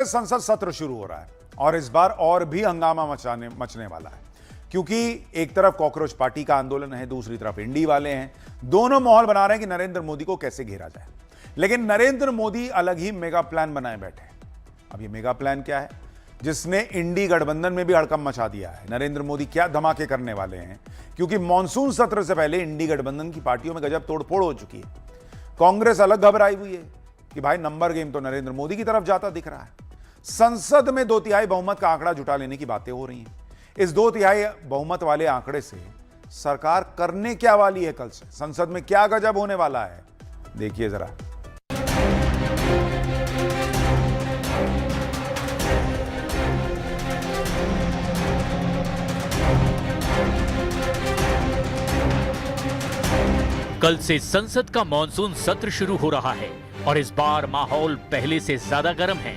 संसद सत्र शुरू हो रहा है और इस बार और भी हंगामा मचने वाला है, क्योंकि एक तरफ कॉकरोच पार्टी का आंदोलन है, दूसरी तरफ इंडी वाले हैं। दोनों माहौल बना रहे हैं कि नरेंद्र मोदी को कैसे घेरा जाए। लेकिन नरेंद्र मोदी अलग ही मेगा प्लान बनाए बैठे हैं। अब ये मेगा प्लान क्या है, जिसने इंडी गठबंधन में भी हड़कंप मचा दिया है? नरेंद्र मोदी क्या धमाके करने वाले हैं? क्योंकि मॉनसून सत्र से पहले इंडी गठबंधन की पार्टियों में गजब तोड़फोड़ हो चुकी है। कांग्रेस अलग घबराई हुई है कि भाई नंबर गेम तो नरेंद्र मोदी की तरफ जाता दिख रहा है। संसद में 2/3 बहुमत का आंकड़ा जुटा लेने की बातें हो रही हैं। इस 2/3 बहुमत वाले आंकड़े से सरकार करने क्या वाली है? कल से संसद में क्या गजब होने वाला है, देखिए जरा। कल से संसद का मॉनसून सत्र शुरू हो रहा है और इस बार माहौल पहले से ज्यादा गर्म है।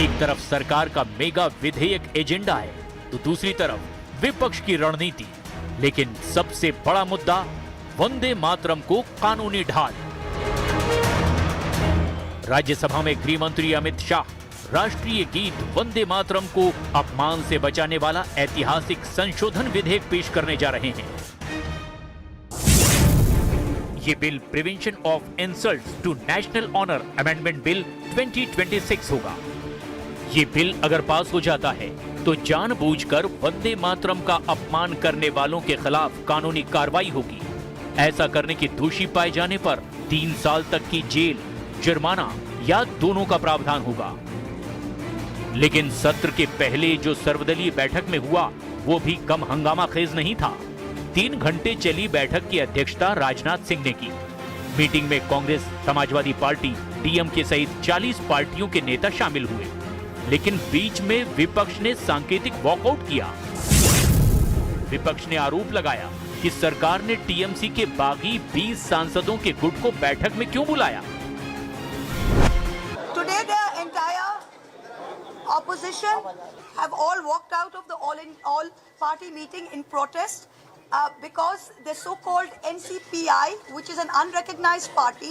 एक तरफ सरकार का मेगा विधेयक एजेंडा है तो दूसरी तरफ विपक्ष की रणनीति। लेकिन सबसे बड़ा मुद्दा वंदे मातरम को कानूनी ढाल। राज्यसभा में गृह मंत्री अमित शाह राष्ट्रीय गीत वंदे मातरम को अपमान से बचाने वाला ऐतिहासिक संशोधन विधेयक पेश करने जा रहे हैं। ये bill prevention of insults to national honour amendment bill 2026 होगा। ये बिल अगर पास हो जाता है तो जानबूझकर वंदे मातरम का अपमान करने वालों के खिलाफ कानूनी कार्रवाई होगी। ऐसा करने की दोषी पाए जाने पर 3 साल तक की जेल, जुर्माना या दोनों का प्रावधान होगा। लेकिन सत्र के पहले जो सर्वदलीय बैठक में हुआ वो भी कम हंगामा खेज नहीं था। 3 घंटे चली बैठक की अध्यक्षता राजनाथ सिंह ने की। मीटिंग में कांग्रेस, समाजवादी पार्टी, डीएमके सहित 40 पार्टियों के नेता शामिल हुए। लेकिन बीच में विपक्ष ने सांकेतिक वॉकआउट किया। विपक्ष ने आरोप लगाया कि सरकार ने टीएमसी के बागी 20 सांसदों के गुट को बैठक में क्यों बुलाया। Today the entire opposition have all walked out of the all party meeting in protest because the so-called NCPI, which is an unrecognized party,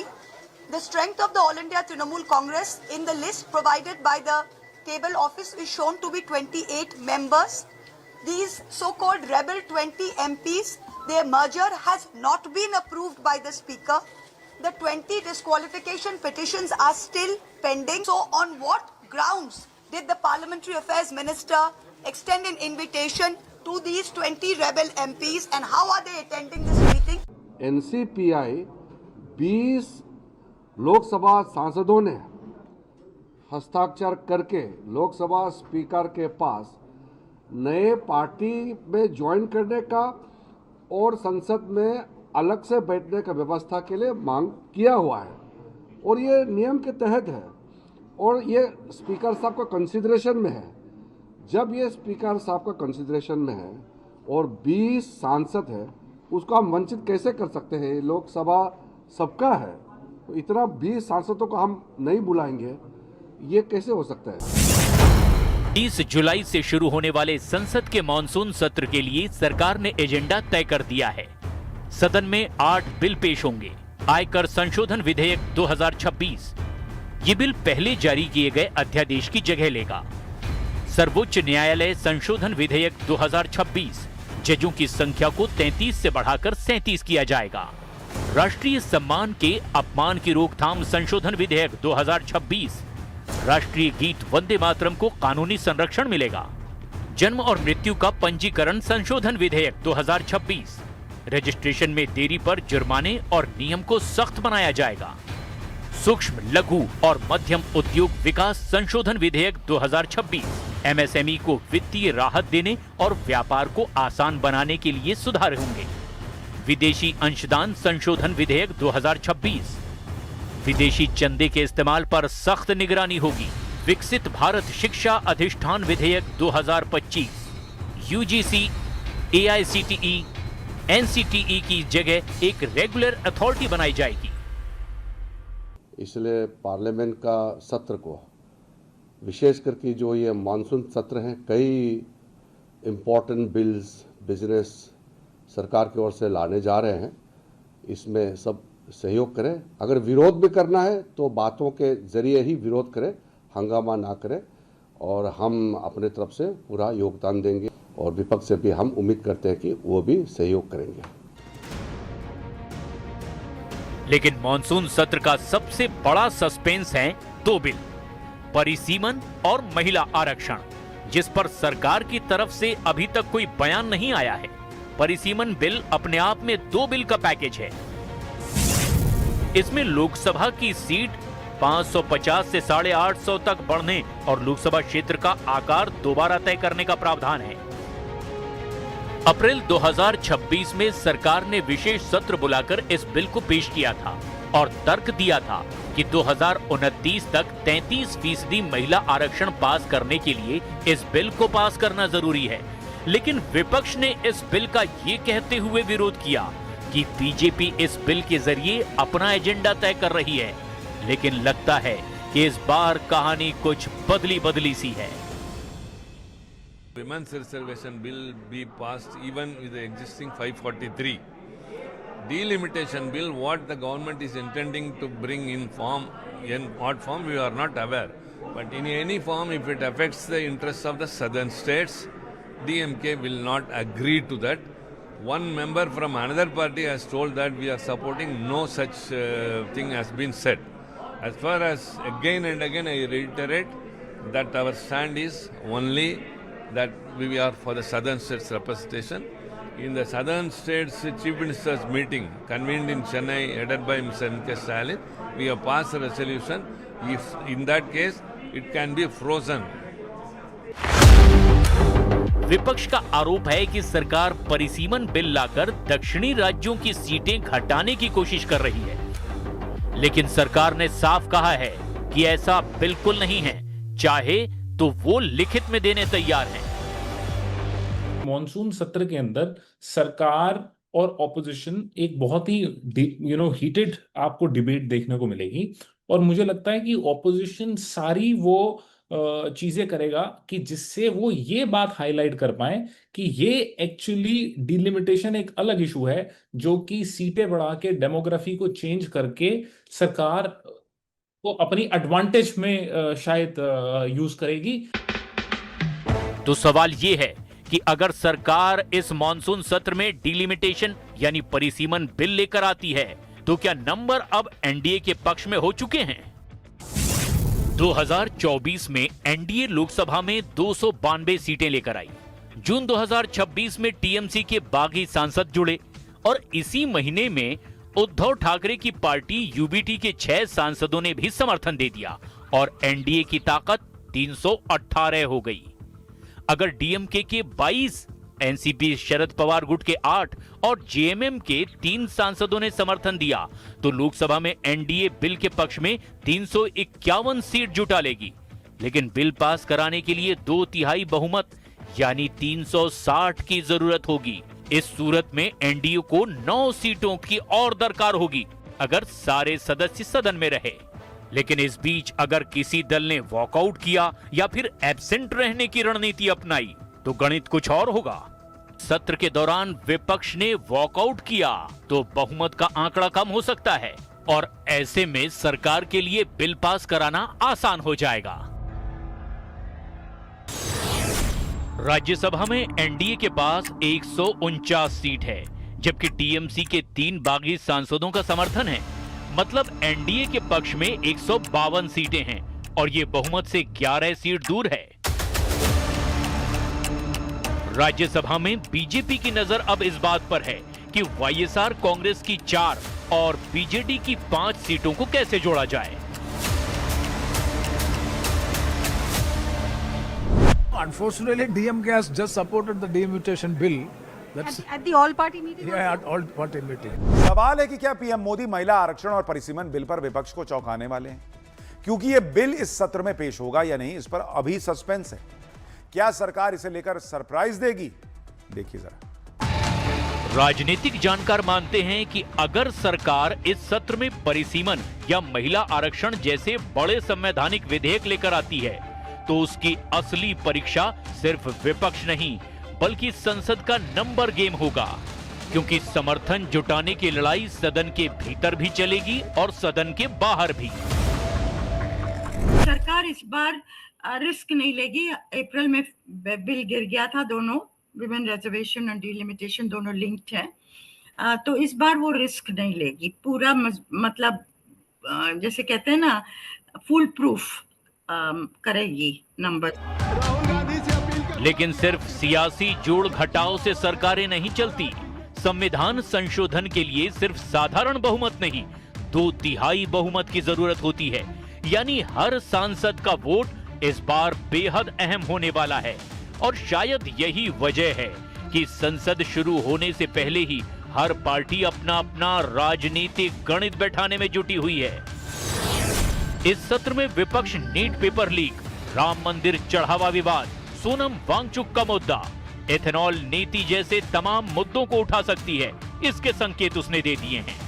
the strength of the All India Trinamool Congress in the list provided by the table office is shown to be 28 members. These so-called rebel 20 MPs, their merger has not been approved by the speaker. The 20 disqualification petitions are still pending. So on what grounds did the Parliamentary Affairs Minister extend an invitation to these 20 rebel MPs and how are they attending this meeting? NCPI 20 Lok Sabha सांसदों ने हस्ताक्षर करके Lok Sabha speaker के पास नए party में join करने का और संसद में अलग से बैठने का व्यवस्था के लिए मांग किया हुआ है और ये नियम के तहत है और ये स्पीकर साहब का कंसिडरेशन में है। जब ये स्पीकर साहब का कंसिडरेशन में है और 20 सांसद है, उसको हम वंचित कैसे कर सकते हैं? लोकसभा सबका है, तो इतना 20 सांसदों को हम नहीं बुलाएंगे, ये कैसे हो सकता है? 30 जुलाई से शुरू होने वाले संसद के मॉनसून सत्र के लिए सरकार ने एजेंडा तय कर दिया है। सदन में 8 बिल पेश होंगे। आयकर संशोधन विधेयक 2026, ये बिल पहले जारी किए गए अध्यादेश की जगह लेगा। सर्वोच्च न्यायालय संशोधन विधेयक 2026, जजों की संख्या को 33 से बढ़ाकर 37 किया जाएगा। राष्ट्रीय सम्मान के अपमान की रोकथाम संशोधन विधेयक 2026, राष्ट्रीय गीत वंदे मातरम को कानूनी संरक्षण मिलेगा। जन्म और मृत्यु का पंजीकरण संशोधन विधेयक 2026, रजिस्ट्रेशन में देरी पर जुर्माने और नियम को सख्त बनाया जाएगा। सूक्ष्म, लघु और मध्यम उद्योग विकास संशोधन विधेयक 2026, एमएसएमई को वित्तीय राहत देने और व्यापार को आसान बनाने के लिए सुधार होंगे। विदेशी अंशदान संशोधन विधेयक 2026, विदेशी चंदे के इस्तेमाल पर सख्त निगरानी होगी। विकसित भारत शिक्षा अधिष्ठान विधेयक 2025, यूजीसी, एआईसीटीई, एनसीटीई की जगह एक रेगुलर अथॉरिटी बनाई जाएगी। इसलिए पार्लियामेंट का सत्र को विशेष करके जो ये मानसून सत्र हैं, कई इम्पोर्टेंट बिल्स बिजनेस सरकार की ओर से लाने जा रहे हैं। इसमें सब सहयोग करें। अगर विरोध भी करना है तो बातों के जरिए ही विरोध करें, हंगामा ना करें और हम अपने तरफ से पूरा योगदान देंगे और विपक्ष से भी हम उम्मीद करते हैं कि वो भी सहयोग करेंगे। लेकिन मॉनसून सत्र का सबसे बड़ा सस्पेंस है दो बिल, परिसीमन और महिला आरक्षण, जिस पर सरकार की तरफ से अभी तक कोई बयान नहीं आया है। परिसीमन बिल अपने आप में दो बिल का पैकेज है। इसमें लोकसभा की सीट 550 से 850 तक बढ़ने और लोकसभा क्षेत्र का आकार दोबारा तय करने का प्रावधान है। अप्रैल 2026 में सरकार ने विशेष सत्र बुलाकर इस बिल को पेश किया था और तर्क दिया था कि 2029 तक 33% महिला आरक्षण पास करने के लिए इस बिल को पास करना जरूरी है। लेकिन विपक्ष ने इस बिल का ये कहते हुए विरोध किया कि बीजेपी इस बिल के जरिए अपना एजेंडा तय कर रही है। लेकिन लगता है कि इस बार कहानी कुछ बदली सी है। Women's reservation bill be passed even with the existing 543. Delimitation bill, what the government is intending to bring in what form we are not aware. But in any form, if it affects the interests of the southern states, DMK will not agree to that. One member from another party has told that we are supporting, no such thing has been said. As far as again and again I reiterate that our stand is only that we are for the southern states representation. In the southern states chief ministers meeting convened in Chennai headed by Mr. M.K. Stalin, we have passed a resolution. If in that case it can be frozen. विपक्ष का आरोप है कि सरकार परिसीमन bill लाकर दक्षिणी राज्यों की सीटें घटाने की कोशिश कर रही है। लेकिन सरकार ने साफ कहा है कि ऐसा बिल्कुल नहीं है, चाहे तो वो लिखित में देने तैयार हैं। मॉनसून सत्र के अंदर सरकार और ऑपोजिशन एक बहुत ही हीटेड आपको डिबेट देखने को मिलेगी और मुझे लगता है कि ऑपोजिशन सारी वो चीजें करेगा कि जिससे वो ये बात हाईलाइट कर पाए कि ये एक्चुअली डिलिमिटेशन एक अलग इशू है जो कि सीटें बढ़ा के डेमोग्राफी को चेंज करके सरकार को अपनी एडवांटेज में शायद यूज करेगी। तो सवाल ये है कि अगर सरकार इस मॉनसून सत्र में डिलिमिटेशन यानी परिसीमन बिल लेकर आती है तो क्या नंबर अब एनडीए के पक्ष में हो चुके हैं? 2024 में एनडीए लोकसभा में 292 सीटें लेकर आई। जून 2026 में टीएमसी के बागी सांसद जुड़े और इसी महीने में उद्धव ठाकरे की पार्टी यूबीटी के 6 सांसदों ने भी समर्थन दे दिया और एनडीए की ताकत 318 हो गई। अगर डीएमके के 22, एनसीपी शरद पवार गुट के 8 और जेएमएम के 3 सांसदों ने समर्थन दिया तो लोकसभा में एनडीए बिल के पक्ष में 351 सीट जुटा लेगी। लेकिन बिल पास कराने के लिए 2/3 बहुमत यानी 360 की जरूरत होगी। इस सूरत में एनडीए को 9 सीटों की और दरकार होगी अगर सारे सदस्य सदन में रहे। लेकिन इस बीच अगर किसी दल ने वॉकआउट किया या फिर एब्सेंट रहने की रणनीति अपनाई तो गणित कुछ और होगा। सत्र के दौरान विपक्ष ने वॉकआउट किया तो बहुमत का आंकड़ा कम हो सकता है और ऐसे में सरकार के लिए बिल पास कराना आसान हो जाएगा। राज्यसभा में एनडीए के पास 149 सीट है जबकि टीएमसी के 3 बागी सांसदों का समर्थन है। मतलब एनडीए के पक्ष में 152 सीटें हैं और ये बहुमत से 11 सीट दूर है। राज्यसभा में बीजेपी की नजर अब इस बात पर है कि वाईएसआर कांग्रेस की 4 और बीजेडी की 5 सीटों को कैसे जोड़ा जाए। Unfortunately, DMK has just supported the delimitation bill. That's At the all-party meeting? yeah, at all party meeting. सवाल है कि क्या पीएम मोदी महिला आरक्षण और परिसीमन बिल पर विपक्ष को चौंकाने वाले हैं? क्योंकि यह बिल इस सत्र में पेश होगा या नहीं, इस पर अभी सस्पेंस है। क्या सरकार इसे लेकर सरप्राइज देगी? देखिए जरा। राजनीतिक जानकार मानते हैं कि अगर सरकार इस सत्र में परिसीमन या महिला आरक्षण जैसे बड़े संवैधानिक विधेयक लेकर आती है तो उसकी असली परीक्षा सिर्फ विपक्ष नहीं बल्कि संसद का नंबर गेम होगा, क्योंकि समर्थन जुटाने की लड़ाई सदन के भीतर भी चलेगी और सदन के बाहर भी। सरकार इस बार रिस्क नहीं लेगी। अप्रैल में बिल गिर गया था, दोनों विमेन रिजर्वेशन और डिलिमिटेशन दोनों लिंक्ड हैं, तो इस बार वो रिस्क नहीं लेगी। पूरा मतलब जैसे कहते हैं ना, फुल प्रूफ करेगी नंबर। लेकिन सिर्फ सियासी जोड़ घटाव से सरकारें नहीं चलती। संविधान संशोधन के लिए सिर्फ साधारण बहुमत नहीं, 2/3 बहुमत की जरूरत होती है। यानी हर सांसद का वोट इस बार बेहद अहम होने वाला है। और शायद यही वजह है कि संसद शुरू होने से पहले ही हर पार्टी अपना अपना राजनीतिक गणित बैठाने में जुटी हुई है। इस सत्र में विपक्ष नीट पेपर लीक, राम मंदिर चढ़ावा विवाद, सोनम वांगचुक का मुद्दा, एथेनॉल नीति जैसे तमाम मुद्दों को उठा सकती है, इसके संकेत उसने दे दिए हैं।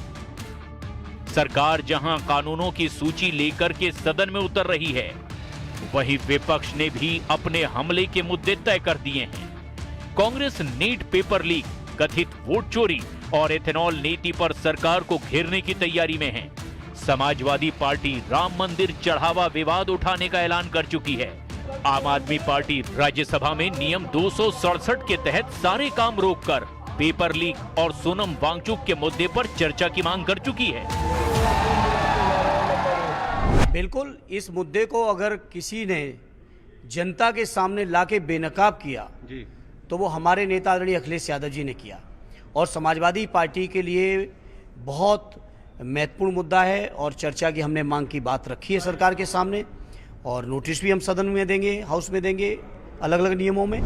सरकार जहां कानूनों की सूची लेकर के सदन में उतर रही है, वहीं विपक्ष ने भी अपने हमले के मुद्दे तय कर दिए हैं। कांग्रेस नीट पेपर लीक, कथित वोट चोरी और एथेनॉल नीति पर सरकार को घेरने की तैयारी में है। समाजवादी पार्टी राम मंदिर चढ़ावा विवाद उठाने का ऐलान कर चुकी है। आम आदमी पार्टी राज्यसभा में नियम 267 के तहत सारे काम रोककर पेपर लीक और सोनम वांगचुक के मुद्दे पर चर्चा की मांग कर चुकी है। बिल्कुल, इस मुद्दे को अगर किसी ने जनता के सामने लाके बेनकाब किया जी, तो वो हमारे नेता आदरणीय अखिलेश यादव जी ने किया। और समाजवादी पार्टी के लिए बहुत महत्वपूर्ण मुद्दा है और चर्चा की हमने मांग की बात रखी है सरकार के सामने, और नोटिस भी हम सदन में देंगे, हाउस में देंगे, अलग अलग नियमों में।